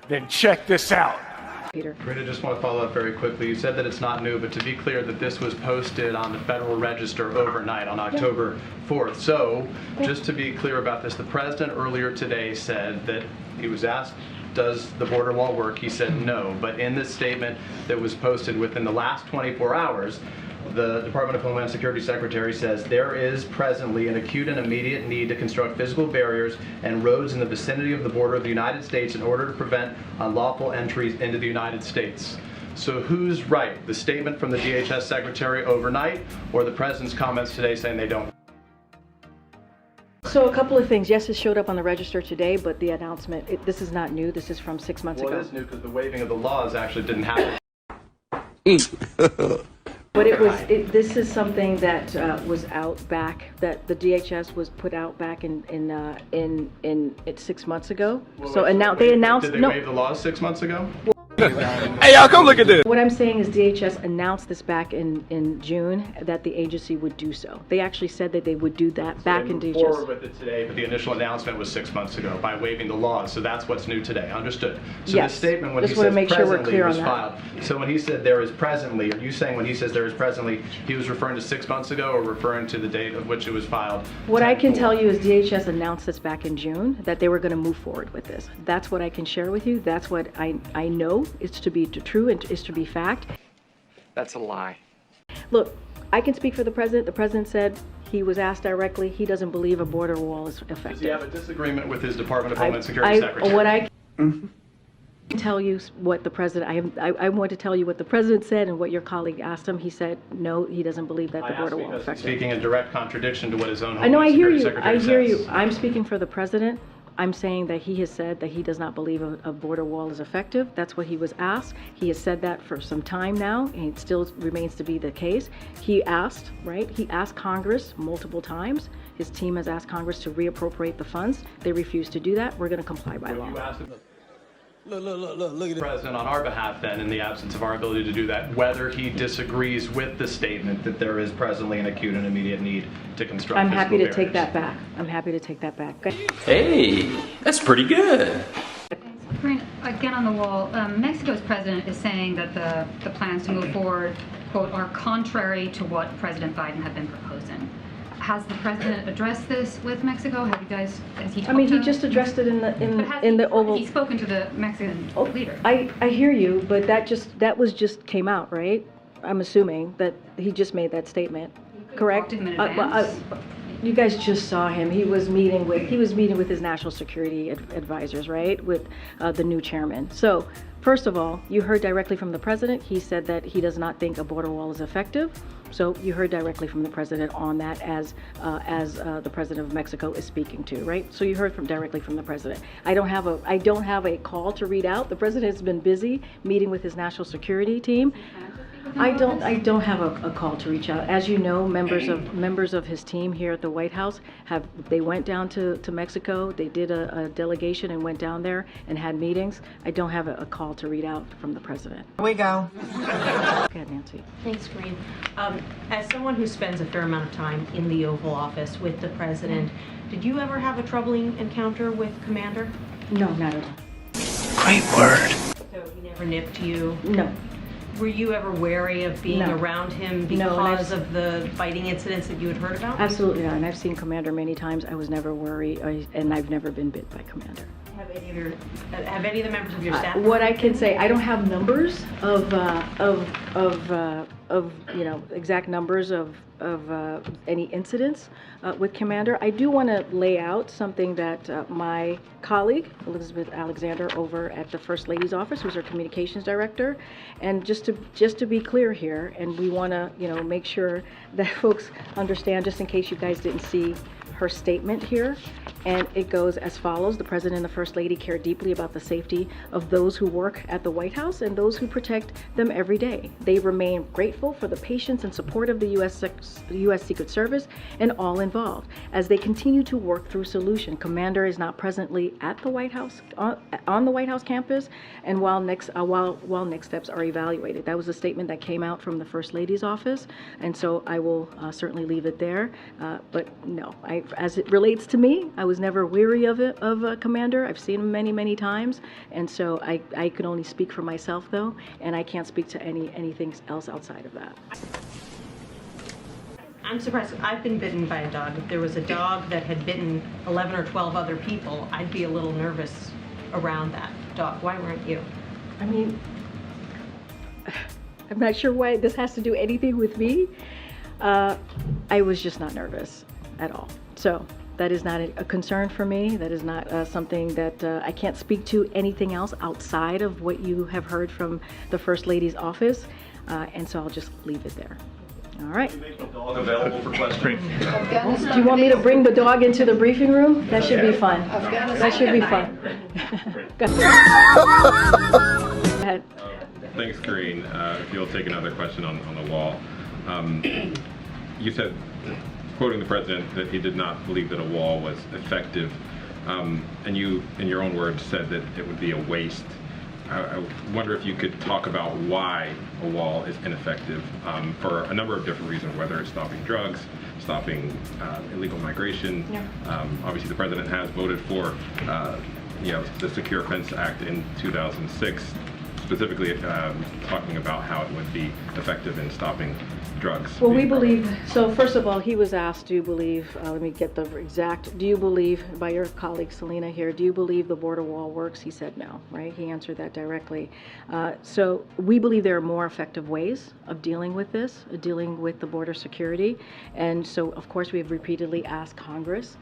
Then check this out. Peter. Karine, I just want to follow up very quickly. You said that it's not new, but to be clear that this was posted on the Federal Register overnight on October 4th. So, just to be clear about this, the president earlier today said that he was asked, does the border wall work? He said no. But in this statement that was posted within the last 24 hours, the Department of Homeland Security Secretary says there is presently an acute and immediate need to construct physical barriers and roads in the vicinity of the border of the United States in order to prevent unlawful entries into the United States. So who's right? The statement from the DHS Secretary overnight or the President's comments today saying they don't? So a couple of things. Yes, it showed up on the register today, but the announcement, this is not new. This is from 6 months ago. Well, it is new because the waiving of the laws actually didn't happen. But this is something that was out back, that the DHS was put out back in 6 months ago. Well, so and now they announced. Did they waive the laws 6 months ago? Hey, y'all, come look at this. What I'm saying is DHS announced this back in June that the agency would do so. They actually said that they would do that back in DHS. Forward with it today, but the initial announcement was 6 months ago by waiving the laws. So that's what's new today. Understood. So yes. The statement when Just he want says to make sure we're presently clear was on that. filed. So when he said there is presently, are you saying when he says there is presently, he was referring to 6 months ago or referring to the date of which it was filed? What I can tell you is DHS announced this back in June that they were going to move forward with this. That's what I can share with you. That's what I know is to be true and is to be fact. That's a lie. Look, I can speak for the president. The president said he was asked directly. He doesn't believe a border wall is effective. Does he have a disagreement with his Department of Homeland Security Secretary? What I can tell you what the president, I want to tell you what the president said and what your colleague asked him. He said, no, he doesn't believe that the border wall is effective. Speaking in direct contradiction to what his own I know, Homeland I hear Security you. Secretary I hear says. you. I'm speaking for the president. I'm saying that he has said that he does not believe a border wall is effective. That's what he was asked. He has said that for some time now, and it still remains to be the case. He asked, right? He asked Congress multiple times. His team has asked Congress to reappropriate the funds. They refused to do that. We're going to comply by law. You asked him, look at the president on our behalf then, in the absence of our ability to do that, whether he disagrees with the statement that there is presently an acute and immediate need to construct I'm physical happy to barriers. take that back. I'm happy to take that back. Okay. Hey, that's pretty good. Karine, again on the wall, Mexico's president is saying that the plans to move forward, quote, are contrary to what President Biden had been proposing. Has the president addressed this with Mexico? Have you guys, has he talked I mean, he to just addressed it in the Oval. He's spoken to the Mexican leader. I hear you, but that was just came out, right? I'm assuming that he just made that statement, correct? Talked to him in advance. You guys just saw him. He was meeting with his national security advisors, right, with the new chairman. So, first of all, you heard directly from the president. He said that he does not think a border wall is effective. So you heard directly from the president on that as the president of Mexico is speaking to, right? So you heard directly from the president. I don't have a call to read out. The president has been busy meeting with his national security team. I don't have a call to reach out. As you know, members of his team here at the White House they went down to Mexico. They did a delegation and went down there and had meetings. I don't have a call to read out from the president. Here we go. Go ahead, Nancy. Thanks, Karine. As someone who spends a fair amount of time in the Oval Office with the president, did you ever have a troubling encounter with Commander? No, not at all. Great word. So he never nipped you? No. Were you ever wary of being No. around him No, and because of the fighting incidents that you had heard about? Absolutely not. And I've seen Commander many times. I was never worried, and I've never been bit by Commander. Have any of the members of your staff? What I can say, I don't have numbers of exact numbers of any incidents with Commander. I do want to lay out something that my colleague Elizabeth Alexander over at the First Lady's office, who's our communications director, and just to be clear here, and we want to make sure that folks understand, just in case you guys didn't see her statement here, and it goes as follows. The President and the First Lady care deeply about the safety of those who work at the White House and those who protect them every day. They remain grateful for the patience and support of the U.S. Secret Service and all involved as they continue to work through solution. Commander is not presently at the White House, on the White House campus, and while next steps are evaluated. That was a statement that came out from the First Lady's office, and so I will certainly leave it there. But no, as it relates to me, I was never weary of it, of a commander. I've seen him many, many times, and so I can only speak for myself, though, and I can't speak to anything else outside of that. I'm surprised. I've been bitten by a dog. If there was a dog that had bitten 11 or 12 other people, I'd be a little nervous around that dog. Why weren't you? I mean, I'm not sure why this has to do anything with me. I was just not nervous at all. So that is not a concern for me. That is not something that I can't speak to anything else outside of what you have heard from the First Lady's office. And so I'll just leave it there. All right. Make the dog available for questions. Do you want me to bring the dog into the briefing room? That should be fun. That should be fun. Go ahead. Thanks, Karine. If you'll take another question on the wall. You said, quoting the president, that he did not believe that a wall was effective. And you, in your own words, said that it would be a waste. I wonder if you could talk about why a wall is ineffective for a number of different reasons, whether it's stopping drugs, stopping illegal migration. Yeah. Obviously, the president has voted for the Secure Fence Act in 2006, specifically talking about how it would be effective in stopping drugs. Well, we believe, so first of all, he was asked, do you believe, let me get the exact, do you believe, by your colleague Selena here, do you believe the border wall works? He said no, right? He answered that directly. So we believe there are more effective ways of dealing with this, dealing with the border security. And so, of course, we have repeatedly asked Congress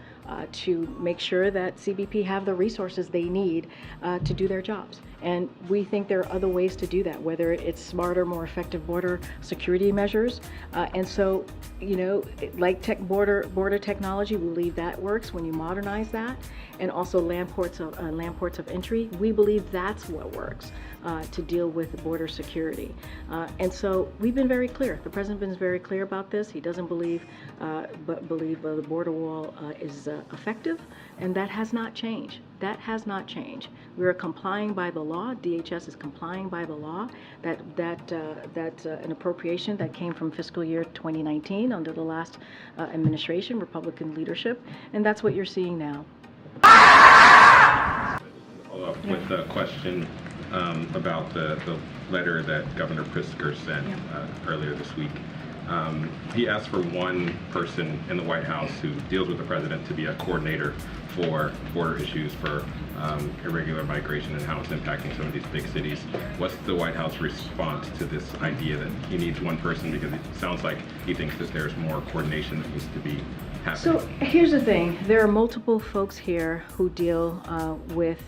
to make sure that CBP have the resources they need to do their jobs. And we think there are other ways to do that, whether it's smarter, more effective border security measures. And so, like border technology, we believe that works when you modernize that. And also land ports of entry, we believe that's what works to deal with border security. And so we've been very clear. The president's been very clear about this. He doesn't believe the border wall is effective, and that has not changed. That has not changed. We are complying by the law. DHS is complying by the law. That's an appropriation that came from fiscal year 2019 under the last administration, Republican leadership, and that's what you're seeing now. Follow up with a question about the letter that Governor Pritzker sent earlier this week. He asked for one person in the White House who deals with the president to be a coordinator for border issues, for irregular migration and how it's impacting some of these big cities. What's the White House response to this idea that he needs one person, because it sounds like he thinks that there's more coordination that needs to be happening? So here's the thing. There are multiple folks here who deal with,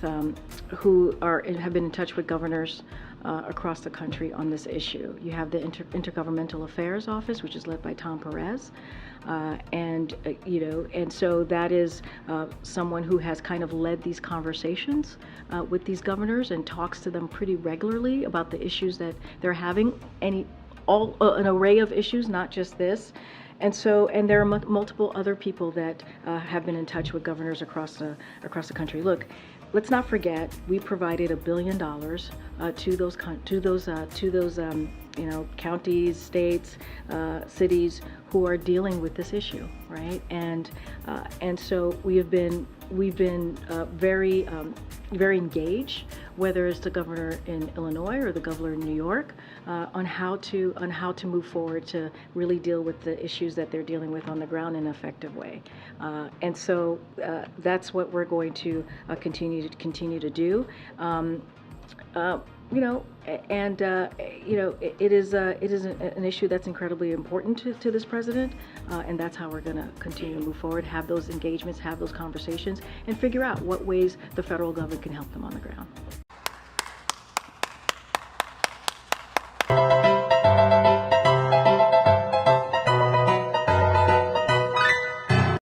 who have been in touch with governors across the country on this issue. You have the Intergovernmental Affairs Office, which is led by Tom Perez, and so that is someone who has kind of led these conversations with these governors and talks to them pretty regularly about the issues that they're having, an array of issues, not just this. And there are multiple other people that have been in touch with governors across the country. Look, let's not forget, we provided $1 billion to those counties, states, cities who are dealing with this issue, right? And so we've been very engaged, whether it's the governor in Illinois or the governor in New York, on how to move forward to really deal with the issues that they're dealing with on the ground in an effective way. And so that's what we're going to continue to do. It is an issue that's incredibly important to this president, and that's how we're going to continue to move forward, have those engagements, have those conversations, and figure out what ways the federal government can help them on the ground.